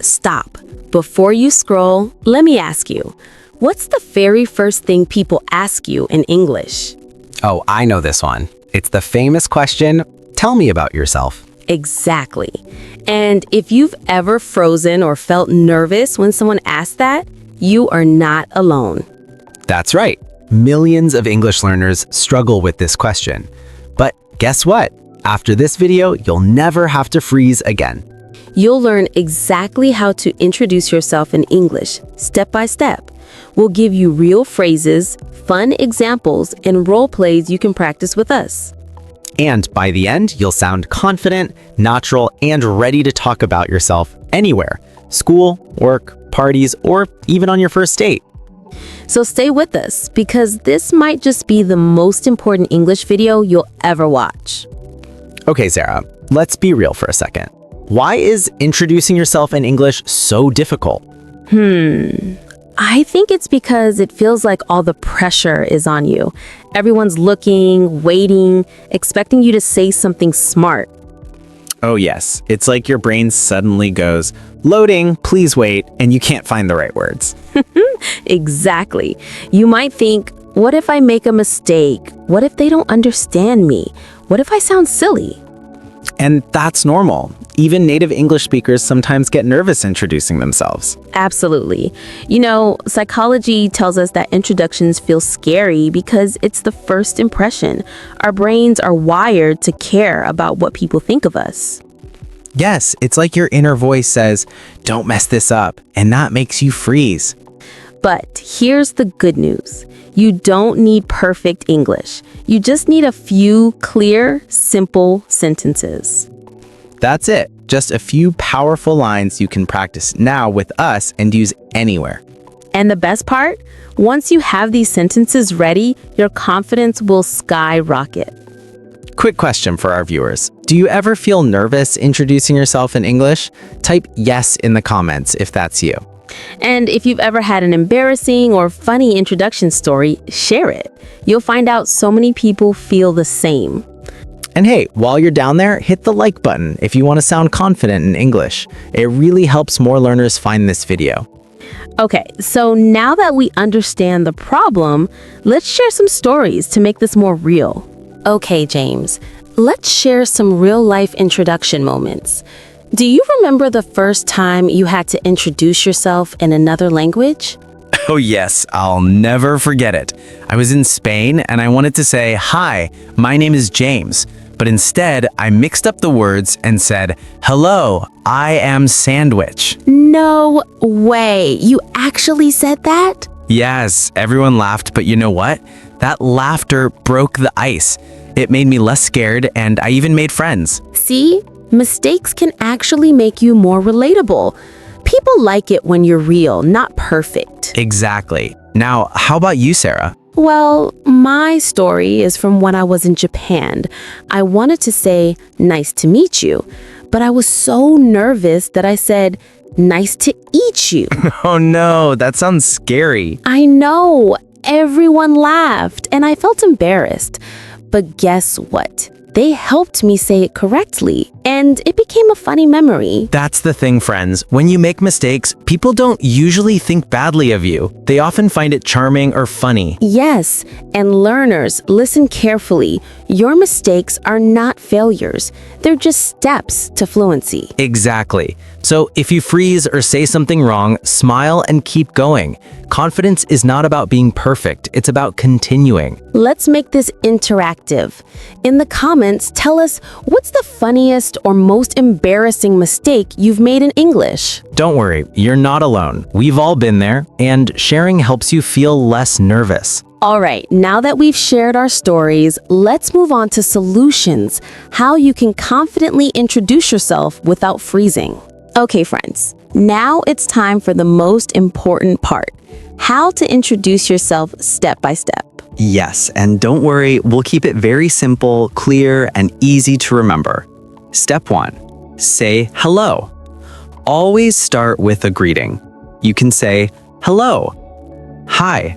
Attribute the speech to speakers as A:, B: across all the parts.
A: stop. Before you scroll, let me ask you, what's the very first thing people ask you in English?
B: Oh, I know this one. It's the famous question, tell me about yourself.
A: Exactly. And if you've ever frozen or felt nervous when someone asked that, you are not alone.
B: That's right. Millions of English learners struggle with this question. But guess what? After this video, you'll never have to freeze again.
A: You'll learn exactly how to introduce yourself in English, step by step. We'll give you real phrases, fun examples, and role plays you can practice with us.
B: And by the end, you'll sound confident, natural, and ready to talk about yourself anywhere. School, work, parties, or even on your first date.
A: So stay with us, because this might just be the most important English video you'll ever watch.
B: Okay, Sarah, let's be real for a second. Why is introducing yourself in English so difficult?
A: I think it's because it feels like all the pressure is on you. Everyone's looking, waiting, expecting you to say something smart.
C: Oh yes, it's like your brain suddenly goes, loading, please wait, and you can't find the right words.
A: Exactly. You might think, what if I make a mistake? What if they don't understand me? What if I sound silly?
C: And that's normal. Even native English speakers sometimes get nervous introducing themselves.
A: Absolutely. You know, psychology tells us that introductions feel scary because it's the first impression. Our brains are wired to care about what people think of us.
C: Yes, it's like your inner voice says, don't mess this up, and that makes you freeze.
A: But here's the good news. You don't need perfect English. You just need a few clear, simple sentences.
C: That's it. Just a few powerful lines you can practice now with us and use anywhere.
A: And the best part? Once you have these sentences ready, your confidence will skyrocket.
C: Quick question for our viewers. Do you ever feel nervous introducing yourself in English? Type yes in the comments if that's you.
A: And if you've ever had an embarrassing or funny introduction story, share it. You'll find out so many people feel the same.
C: And hey, while you're down there, hit the like button if you want to sound confident in English. It really helps more learners find this video.
A: Okay, so now that we understand the problem, let's share some stories to make this more real. Okay, James, let's share some real-life introduction moments. Do you remember the first time you had to introduce yourself in another language?
C: Oh yes, I'll never forget it. I was in Spain and I wanted to say, hi, my name is James. But instead, I mixed up the words and said, hello, I am Sandwich.
A: No way. You actually said that?
C: Yes, everyone laughed, but you know what? That laughter broke the ice. It made me less scared and I even made friends.
A: See? Mistakes can actually make you more relatable. People like it when you're real, not perfect.
C: Exactly. Now, how about you, Sarah?
A: Well, my story is from when I was in Japan. I wanted to say, nice to meet you, but I was so nervous that I said, nice to eat you.
C: Oh no, that sounds scary.
A: I know. Everyone laughed, and I felt embarrassed. But guess what? They helped me say it correctly, and it became a funny memory.
C: That's the thing, friends. When you make mistakes, people don't usually think badly of you. They often find it charming or funny.
A: Yes, and learners, listen carefully. Your mistakes are not failures. They're just steps to fluency.
C: Exactly. So if you freeze or say something wrong, smile and keep going. Confidence is not about being perfect. It's about continuing.
A: Let's make this interactive. In the comments, tell us what's the funniest or most embarrassing mistake you've made in English.
C: Don't worry, you're not alone. We've all been there, and sharing helps you feel less nervous.
A: All right, now that we've shared our stories, let's move on to solutions, how you can confidently introduce yourself without freezing. Okay, friends, now it's time for the most important part, how to introduce yourself step by step.
B: Yes, and don't worry, we'll keep it very simple, clear, and easy to remember. Step 1. Say hello. Always start with a greeting. You can say hello, hi,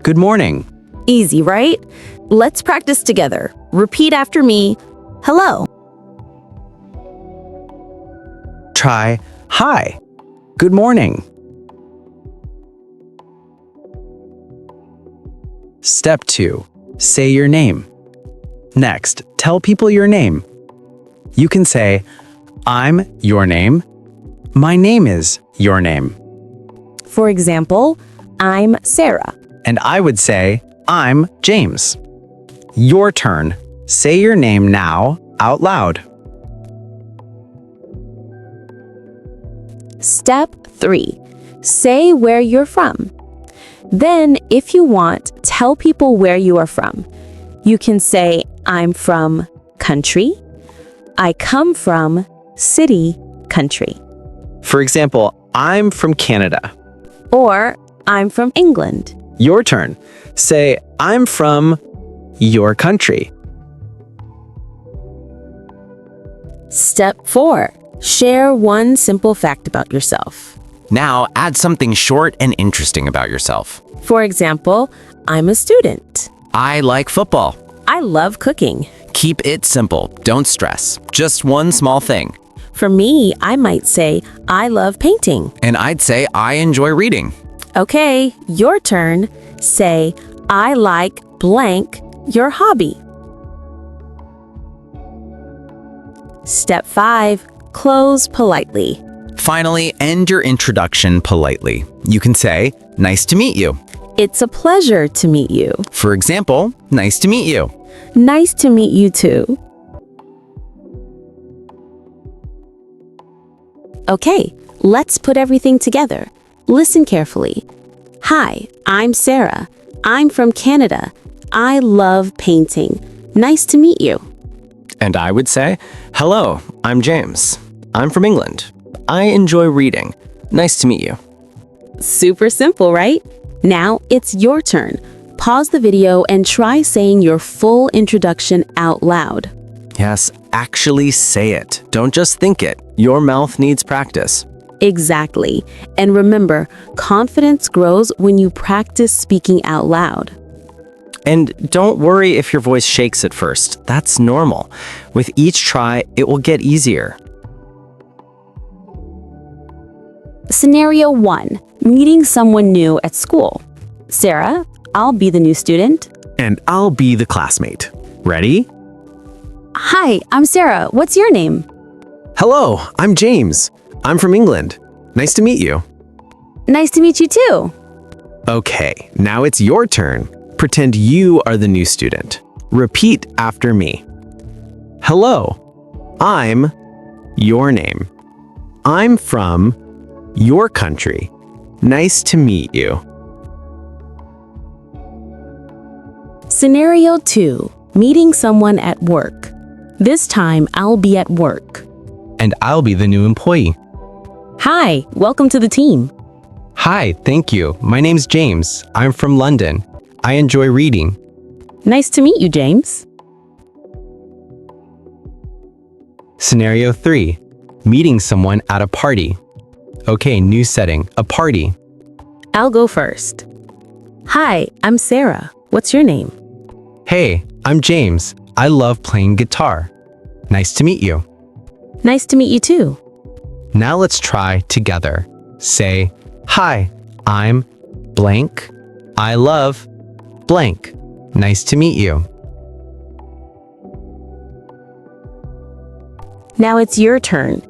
B: good morning.
A: Easy, right? Let's practice together. Repeat after me. Hello.
B: Try hi. Good morning. Step 2. Say your name. Next, tell people your name. You can say, I'm your name. My name is your name.
A: For example, I'm Sarah.
B: And I would say, I'm James. Your turn. Say your name now out loud.
A: Step 3. Say where you're from. Then, if you want, tell people where you are from. You can say, I'm from country. I come from city, country.
B: For example, I'm from Canada.
A: Or, I'm from England.
B: Your turn. Say, I'm from your country.
A: Step 4. Share one simple fact about yourself.
C: Now, add something short and interesting about yourself.
A: For example, I'm a student.
C: I like football.
A: I love cooking.
C: Keep it simple. Don't stress. Just one small thing.
A: For me, I might say, I love painting.
C: And I'd say I enjoy reading.
A: Okay, your turn. Say, I like blank, your hobby. Step 5. Close politely.
C: Finally, end your introduction politely. You can say, nice to meet you.
A: It's a pleasure to meet you.
C: For example, nice to meet you.
A: Nice to meet you too. Okay, let's put everything together. Listen carefully. Hi, I'm Sarah. I'm from Canada. I love painting. Nice to meet you.
D: And I would say, hello, I'm James. I'm from England. I enjoy reading. Nice to meet you.
A: Super simple, right? Now it's your turn. Pause the video and try saying your full introduction out loud.
D: Yes, actually say it. Don't just think it. Your mouth needs practice.
A: Exactly. And remember, confidence grows when you practice speaking out loud.
D: And don't worry if your voice shakes at first. That's normal. With each try, it will get easier.
A: Scenario 1. Meeting someone new at school. Sarah, I'll be the new student.
D: And I'll be the classmate. Ready?
A: Hi, I'm Sarah. What's your name?
D: Hello, I'm James. I'm from England. Nice to meet you.
A: Nice to meet you too.
D: Okay, now it's your turn. Pretend you are the new student. Repeat after me. Hello, I'm your name. I'm from your country. Nice to meet you.
A: Scenario 2. Meeting someone at work. This time, I'll be at work.
D: And I'll be the new employee.
A: Hi, welcome to the team.
D: Hi, thank you. My name's James. I'm from London. I enjoy reading.
A: Nice to meet you, James.
D: Scenario 3. Meeting someone at a party. Okay, new setting, a party.
A: I'll go first. Hi, I'm Sarah. What's your name?
D: Hey, I'm James. I love playing guitar. Nice to meet you.
A: Nice to meet you too.
D: Now let's try together. Say, hi, I'm blank. I love blank. Nice to meet you.
A: Now it's your turn.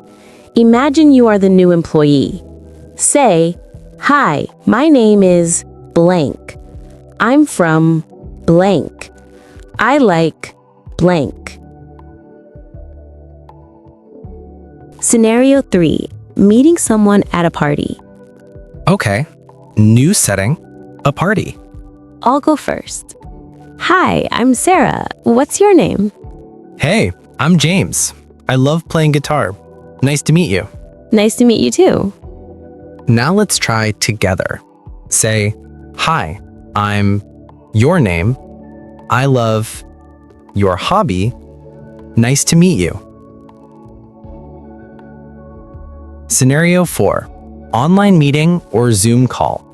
A: Imagine you are the new employee. Say, hi, my name is blank. I'm from blank. I like blank. Scenario 3. Meeting someone at a party.
D: Okay, new setting, a party.
A: I'll go first. Hi, I'm Sarah. What's your name?
D: Hey, I'm James. I love playing guitar. Nice to meet you.
A: Nice to meet you too.
D: Now let's try together. Say, hi, I'm your name. I love your hobby. Nice to meet you. Scenario 4. Online meeting or Zoom call.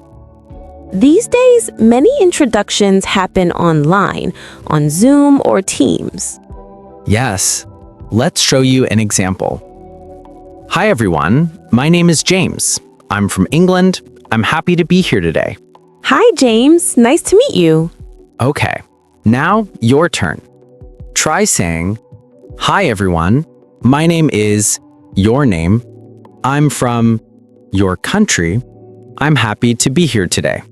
A: These days, many introductions happen online, on Zoom or Teams.
D: Yes, let's show you an example. Hi everyone, my name is James.
B: I'm from England. I'm happy to be here today.
A: Hi, James. Nice to meet you.
B: Okay, now your turn. Try saying, "Hi everyone, my name is your name. I'm from your country. I'm happy to be here today."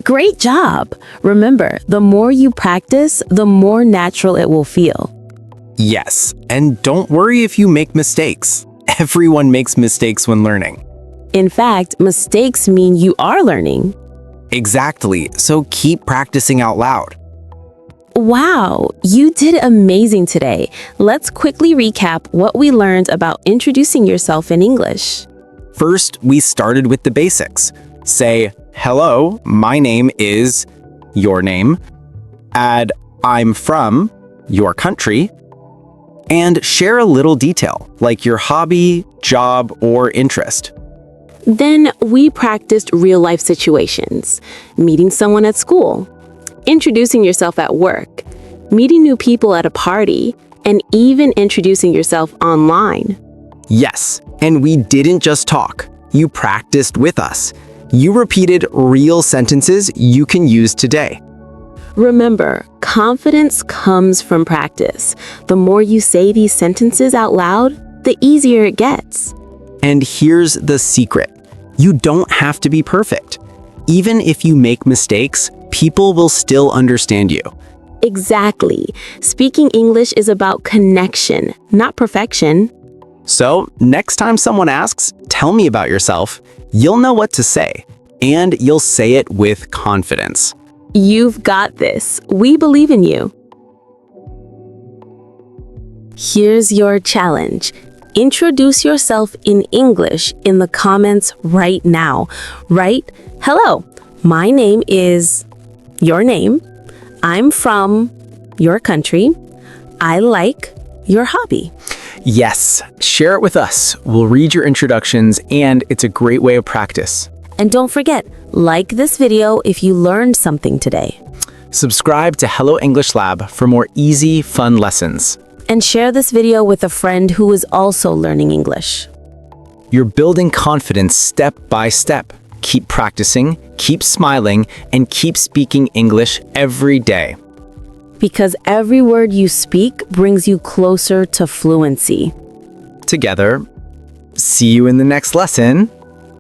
A: Great job. Remember, the more you practice, the more natural it will feel.
C: Yes, and don't worry if you make mistakes. Everyone makes mistakes when learning.
A: In fact, mistakes mean you are learning.
C: Exactly, so keep practicing out loud.
A: Wow, you did amazing today. Let's quickly recap what we learned about introducing yourself in English.
C: First, we started with the basics. Say, "Hello, my name is," your name. Add, "I'm from," your country. And share a little detail, like your hobby, job, or interest.
A: Then we practiced real-life situations, meeting someone at school, introducing yourself at work, meeting new people at a party, and even introducing yourself online.
C: Yes, and we didn't just talk. You practiced with us. You repeated real sentences you can use today.
A: Remember, confidence comes from practice. The more you say these sentences out loud, the easier it gets.
C: And here's the secret. You don't have to be perfect. Even if you make mistakes, people will still understand you.
A: Exactly. Speaking English is about connection, not perfection.
C: So, next time someone asks, "Tell me about yourself," you'll know what to say, and you'll say it with confidence.
A: You've got this. We believe in you. Here's your challenge. Introduce yourself in English in the comments right now. Write, "Hello, my name is," your name. "I'm from," your country. "I like," your hobby.
C: Yes, share it with us. We'll read your introductions, and it's a great way of practice.
A: And don't forget, like this video if you learned something today.
C: Subscribe to Hello English Lab for more easy, fun lessons.
A: And share this video with a friend who is also learning English.
C: You're building confidence step by step. Keep practicing, keep smiling, and keep speaking English every day.
A: Because every word you speak brings you closer to fluency.
C: Together, see you in the next lesson.